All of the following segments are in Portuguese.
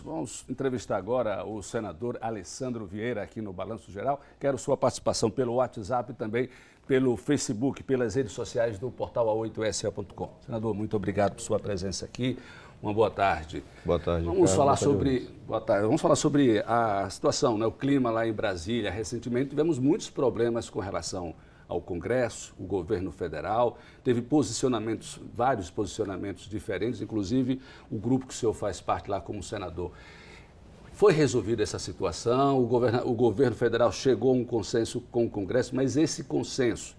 Vamos entrevistar agora o senador Alessandro Vieira aqui no Balanço Geral. Quero sua participação pelo WhatsApp e também pelo Facebook, pelas redes sociais do portal A8SE.com. Senador, muito obrigado por sua presença aqui. Uma boa tarde. Boa tarde, Vamos falar Boa tarde, sobre a situação, né? O clima lá em Brasília. Recentemente tivemos muitos problemas com relação ao Congresso, o governo federal, teve vários posicionamentos diferentes, inclusive o grupo que o senhor faz parte lá como senador. Foi resolvida essa situação, o governo federal chegou a um consenso com o Congresso, mas esse consenso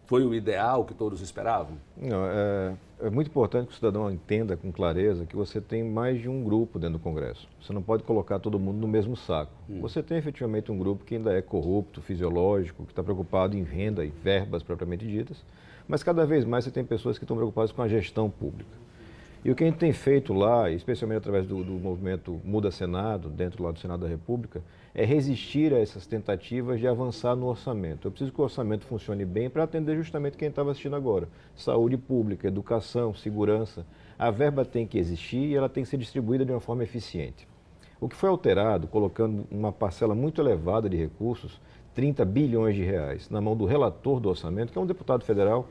foi o ideal que todos esperavam? Não, é muito importante que o cidadão entenda com clareza que você tem mais de um grupo dentro do Congresso. Você não pode colocar todo mundo no mesmo saco. Você tem efetivamente um grupo que ainda é corrupto, fisiológico, que está preocupado em renda e verbas propriamente ditas, mas cada vez mais você tem pessoas que estão preocupadas com a gestão pública. E o que a gente tem feito lá, especialmente através do movimento Muda Senado, dentro lá do Senado da República, é resistir a essas tentativas de avançar no orçamento. Eu preciso que o orçamento funcione bem para atender justamente quem estava assistindo agora. Saúde pública, educação, segurança. A verba tem que existir e ela tem que ser distribuída de uma forma eficiente. O que foi alterado, colocando uma parcela muito elevada de recursos, 30 bilhões de reais, na mão do relator do orçamento, que é um deputado federal,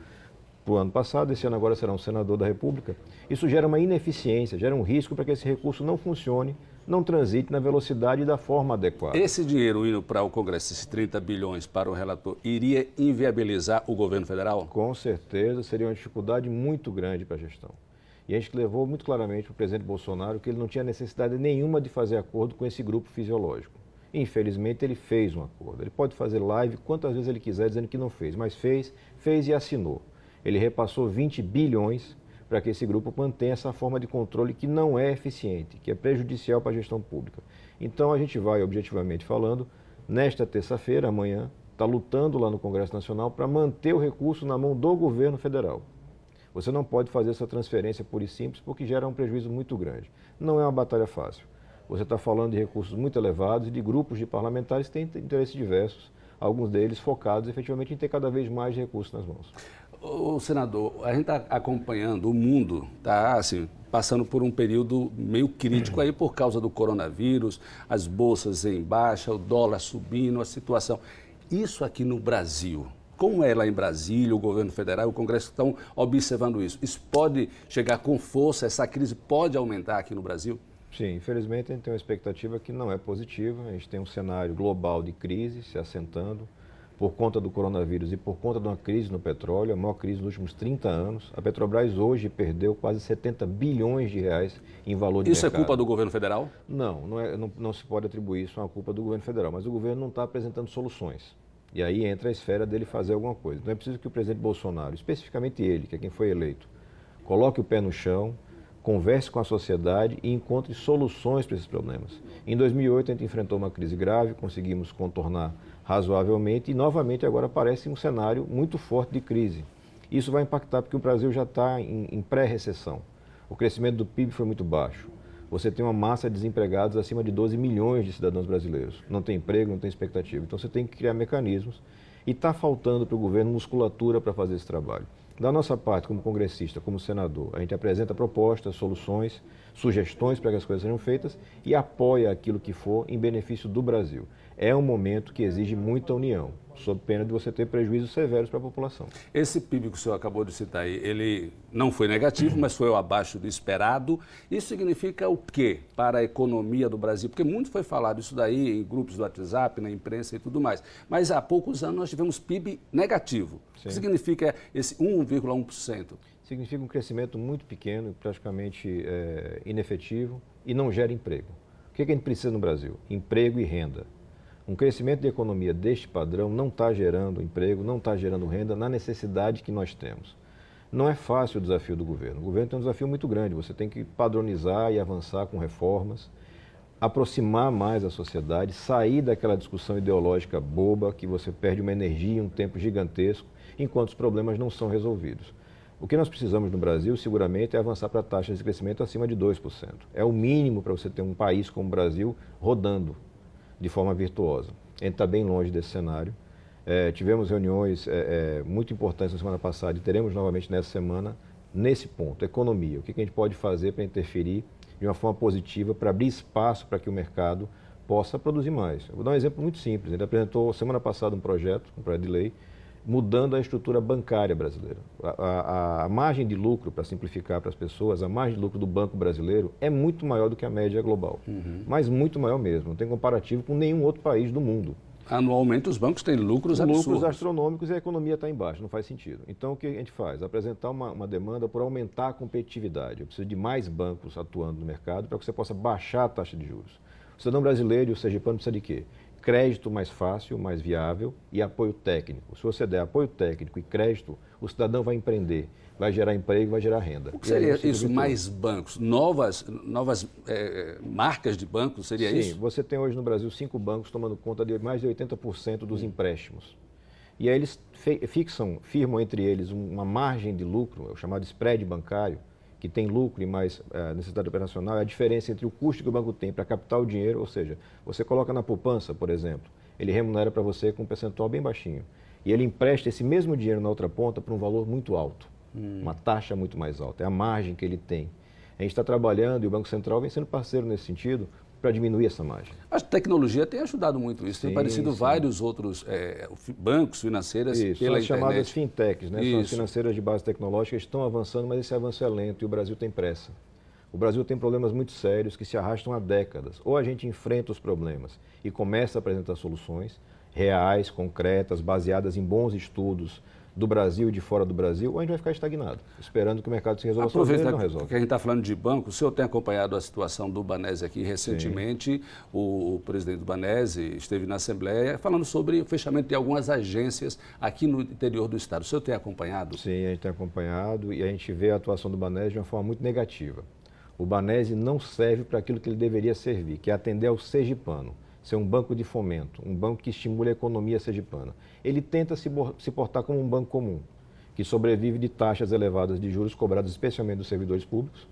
para o ano passado, esse ano agora será um senador da República, isso gera uma ineficiência, gera um risco para que esse recurso não funcione, não transite na velocidade e da forma adequada. Esse dinheiro indo para o Congresso, esses 30 bilhões para o relator, iria inviabilizar o governo federal? Com certeza, seria uma dificuldade muito grande para a gestão. E a gente levou muito claramente para o presidente Bolsonaro que ele não tinha necessidade nenhuma de fazer acordo com esse grupo fisiológico. Infelizmente, ele fez um acordo. Ele pode fazer live quantas vezes ele quiser dizendo que não fez, mas fez e assinou. Ele repassou 20 bilhões para que esse grupo mantenha essa forma de controle que não é eficiente, que é prejudicial para a gestão pública. Então a gente vai, objetivamente falando, nesta terça-feira, amanhã, está lutando lá no Congresso Nacional para manter o recurso na mão do governo federal. Você não pode fazer essa transferência pura e simples porque gera um prejuízo muito grande. Não é uma batalha fácil. Você está falando de recursos muito elevados e de grupos de parlamentares que têm interesses diversos, alguns deles focados efetivamente em ter cada vez mais recursos nas mãos. O senador, a gente está acompanhando, o mundo está assim, passando por um período meio crítico aí por causa do coronavírus, as bolsas em baixa, o dólar subindo, a situação. Isso aqui no Brasil, como é lá em Brasília, o governo federal e o Congresso estão observando isso? Isso pode chegar com força, essa crise pode aumentar aqui no Brasil? Sim, infelizmente a gente tem uma expectativa que não é positiva, a gente tem um cenário global de crise se assentando, por conta do coronavírus e por conta de uma crise no petróleo, a maior crise dos últimos 30 anos. A Petrobras hoje perdeu quase 70 bilhões de reais em valor de mercado. Isso é culpa do governo federal? Não se pode atribuir isso a uma culpa do governo federal, mas o governo não está apresentando soluções. E aí entra a esfera dele fazer alguma coisa. Então é preciso que o presidente Bolsonaro, especificamente ele, que é quem foi eleito, coloque o pé no chão, converse com a sociedade e encontre soluções para esses problemas. Em 2008 a gente enfrentou uma crise grave, conseguimos contornar razoavelmente e novamente agora aparece um cenário muito forte de crise. Isso vai impactar porque o Brasil já está em pré-recessão. O crescimento do PIB foi muito baixo. Você tem uma massa de desempregados acima de 12 milhões de cidadãos brasileiros. Não tem emprego, não tem expectativa. Então você tem que criar mecanismos e está faltando para o governo musculatura para fazer esse trabalho. Da nossa parte, como congressista, como senador, a gente apresenta propostas, soluções, sugestões para que as coisas sejam feitas e apoia aquilo que for em benefício do Brasil. É um momento que exige muita união, sob pena de você ter prejuízos severos para a população. Esse PIB que o senhor acabou de citar aí, ele não foi negativo, mas foi abaixo do esperado. Isso significa o quê para a economia do Brasil? Porque muito foi falado isso daí em grupos do WhatsApp, na imprensa e tudo mais. Mas há poucos anos nós tivemos PIB negativo. Sim. O que significa esse 1,1%? Significa um crescimento muito pequeno, praticamente inefetivo e não gera emprego. O que a gente precisa no Brasil? Emprego e renda. Um crescimento de economia deste padrão não está gerando emprego, não está gerando renda na necessidade que nós temos. Não é fácil o desafio do governo. O governo tem um desafio muito grande. Você tem que padronizar e avançar com reformas, aproximar mais a sociedade, sair daquela discussão ideológica boba que você perde uma energia e um tempo gigantesco enquanto os problemas não são resolvidos. O que nós precisamos no Brasil, seguramente, é avançar para taxas de crescimento acima de 2%. É o mínimo para você ter um país como o Brasil rodando de forma virtuosa. A gente está bem longe desse cenário. Tivemos reuniões muito importantes na semana passada e teremos novamente nessa semana nesse ponto, economia. O que a gente pode fazer para interferir de uma forma positiva para abrir espaço para que o mercado possa produzir mais. Eu vou dar um exemplo muito simples. Ele apresentou semana passada um projeto de lei, mudando a estrutura bancária brasileira. A margem de lucro, para simplificar para as pessoas, a margem de lucro do banco brasileiro é muito maior do que a média global. Mas muito maior mesmo, não tem comparativo com nenhum outro país do mundo. Anualmente os bancos têm lucros absurdos. Lucros astronômicos e a economia está embaixo, não faz sentido. Então o que a gente faz? Apresentar uma demanda por aumentar a competitividade. Eu preciso de mais bancos atuando no mercado para que você possa baixar a taxa de juros. O cidadão brasileiro e o sergipano precisa de quê? Crédito mais fácil, mais viável e apoio técnico. Se você der apoio técnico e crédito, o cidadão vai empreender, vai gerar emprego, vai gerar renda. O que seria isso, mais bancos? Novas marcas de bancos, seria isso? Sim, você tem hoje no Brasil 5 bancos tomando conta de mais de 80% dos empréstimos. E aí eles firmam entre eles uma margem de lucro, o chamado spread bancário, que tem lucro e mais necessidade operacional, é a diferença entre o custo que o banco tem para captar o dinheiro, ou seja, você coloca na poupança, por exemplo, ele remunera para você com um percentual bem baixinho. E ele empresta esse mesmo dinheiro na outra ponta por um valor muito alto, uma taxa muito mais alta, é a margem que ele tem. A gente está trabalhando e o Banco Central vem sendo parceiro nesse sentido para diminuir essa margem. A tecnologia tem ajudado muito isso, tem aparecido vários outros bancos financeiros pela internet. São as chamadas fintechs, né? São as financeiras de base tecnológica, estão avançando, mas esse avanço é lento e o Brasil tem pressa. O Brasil tem problemas muito sérios que se arrastam há décadas. Ou a gente enfrenta os problemas e começa a apresentar soluções reais, concretas, baseadas em bons estudos do Brasil e de fora do Brasil, ou a gente vai ficar estagnado, esperando que o mercado se resolva sozinho e não resolve. Que a gente está falando de banco, o senhor tem acompanhado a situação do Banese aqui recentemente. Sim. O presidente do Banese esteve na Assembleia falando sobre o fechamento de algumas agências aqui no interior do estado. O senhor tem acompanhado? Sim, a gente tem acompanhado e a gente vê a atuação do Banese de uma forma muito negativa. O Banese não serve para aquilo que ele deveria servir, que é atender ao sergipano, ser um banco de fomento, um banco que estimule a economia sergipana. Ele tenta se portar como um banco comum, que sobrevive de taxas elevadas de juros cobradas especialmente dos servidores públicos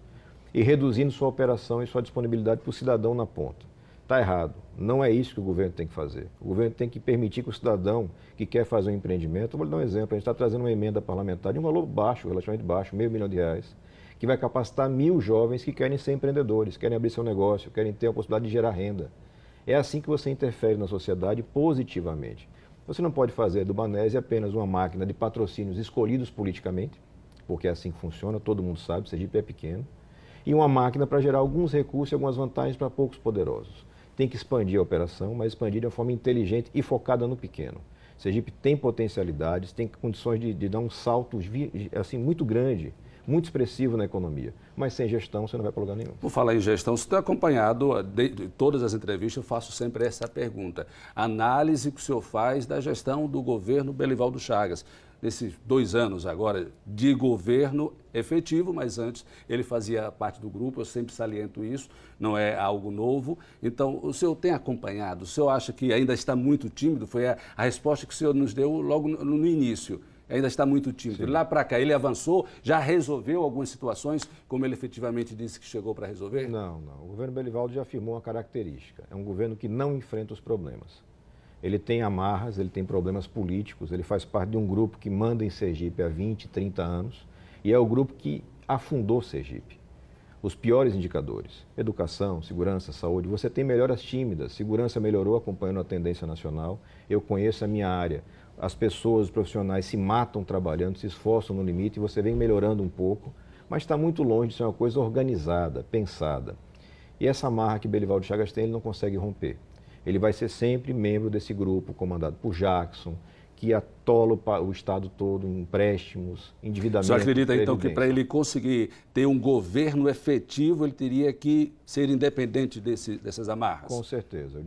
e reduzindo sua operação e sua disponibilidade para o cidadão na ponta. Está errado. Não é isso que o governo tem que fazer. O governo tem que permitir que o cidadão que quer fazer um empreendimento, eu vou lhe dar um exemplo, a gente está trazendo uma emenda parlamentar de um valor baixo, relativamente baixo, R$500 milhões, que vai capacitar 1.000 jovens que querem ser empreendedores, querem abrir seu negócio, querem ter a possibilidade de gerar renda. É assim que você interfere na sociedade positivamente. Você não pode fazer do Banese apenas uma máquina de patrocínios escolhidos politicamente, porque é assim que funciona, todo mundo sabe, Sergipe é pequeno, e uma máquina para gerar alguns recursos e algumas vantagens para poucos poderosos. Tem que expandir a operação, mas expandir de uma forma inteligente e focada no pequeno. Sergipe tem potencialidades, tem condições de dar um salto assim, muito grande, muito expressivo na economia, mas sem gestão você não vai para lugar nenhum. Por falar em gestão, você tem acompanhado, de todas as entrevistas, eu faço sempre essa pergunta. A análise que o senhor faz da gestão do governo Belivaldo Chagas, nesses 2 anos agora de governo efetivo, mas antes ele fazia parte do grupo, eu sempre saliento isso, não é algo novo. Então, o senhor tem acompanhado, o senhor acha que ainda está muito tímido? Foi a resposta que o senhor nos deu logo no início. Ainda está muito tímido. Sim. Lá para cá, ele avançou, já resolveu algumas situações, como ele efetivamente disse que chegou para resolver? Não. O governo Belivaldo já afirmou uma característica. É um governo que não enfrenta os problemas. Ele tem amarras, ele tem problemas políticos, ele faz parte de um grupo que manda em Sergipe há 20, 30 anos e é o grupo que afundou Sergipe. Os piores indicadores, educação, segurança, saúde, você tem melhoras tímidas, segurança melhorou acompanhando a tendência nacional, eu conheço a minha área. As pessoas, os profissionais se matam trabalhando, se esforçam no limite e você vem melhorando um pouco, mas está muito longe de ser uma coisa organizada, pensada. E essa marra que Belivaldo Chagas tem, ele não consegue romper. Ele vai ser sempre membro desse grupo comandado por Jackson, que atola o Estado todo em empréstimos, endividamento. Você acredita então que para ele conseguir ter um governo efetivo, ele teria que ser independente dessas amarras? Com certeza. Eu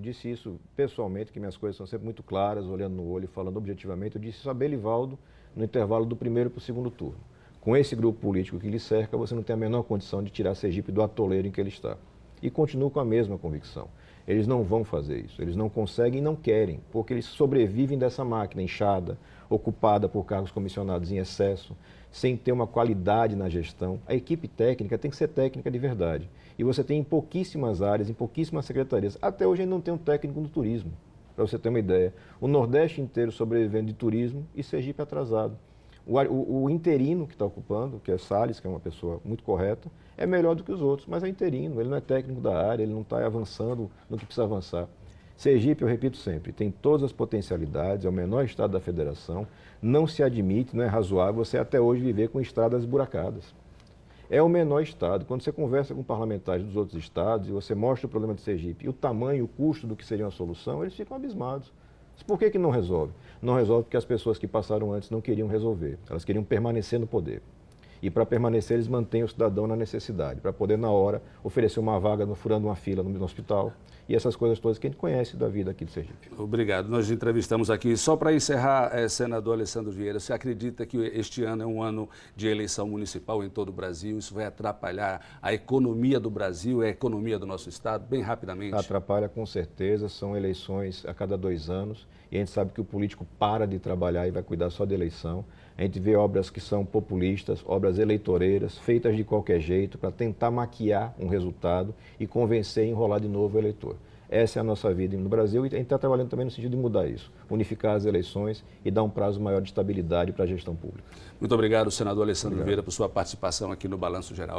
disse isso pessoalmente, que minhas coisas são sempre muito claras, olhando no olho e falando objetivamente. Eu disse isso a Belivaldo no intervalo do primeiro para o segundo turno. Com esse grupo político que lhe cerca, você não tem a menor condição de tirar Sergipe do atoleiro em que ele está. E continuo com a mesma convicção. Eles não vão fazer isso, eles não conseguem e não querem, porque eles sobrevivem dessa máquina inchada, ocupada por cargos comissionados em excesso, sem ter uma qualidade na gestão. A equipe técnica tem que ser técnica de verdade. E você tem em pouquíssimas áreas, em pouquíssimas secretarias. Até hoje ainda não tem um técnico no turismo, para você ter uma ideia. O Nordeste inteiro sobrevivendo de turismo e Sergipe atrasado. O interino que está ocupando, que é Salles, que é uma pessoa muito correta, é melhor do que os outros, mas é interino, ele não é técnico da área, ele não está avançando no que precisa avançar. Sergipe, eu repito sempre, tem todas as potencialidades, é o menor estado da federação, não se admite, não é razoável você até hoje viver com estradas esburacadas. É o menor estado. Quando você conversa com parlamentares dos outros estados e você mostra o problema de Sergipe e o tamanho, o custo do que seria uma solução, eles ficam abismados. Mas por que não resolve? Não resolve porque as pessoas que passaram antes não queriam resolver, elas queriam permanecer no poder. E para permanecer, eles mantêm o cidadão na necessidade, para poder, na hora, oferecer uma vaga, furando uma fila no hospital. E essas coisas todas que a gente conhece da vida aqui de Sergipe. Obrigado. Nós entrevistamos aqui, só para encerrar, senador Alessandro Vieira, você acredita que este ano é um ano de eleição municipal em todo o Brasil? Isso vai atrapalhar a economia do Brasil, a economia do nosso estado? Bem rapidamente. Atrapalha com certeza, são eleições a cada 2 anos e a gente sabe que o político para de trabalhar e vai cuidar só da eleição. A gente vê obras que são populistas, obras eleitoreiras, feitas de qualquer jeito para tentar maquiar um resultado e convencer e enrolar de novo o eleitor. Essa é a nossa vida no Brasil e a gente está trabalhando também no sentido de mudar isso, unificar as eleições e dar um prazo maior de estabilidade para a gestão pública. Muito obrigado, senador Alessandro Vieira, por sua participação aqui no Balanço Geral.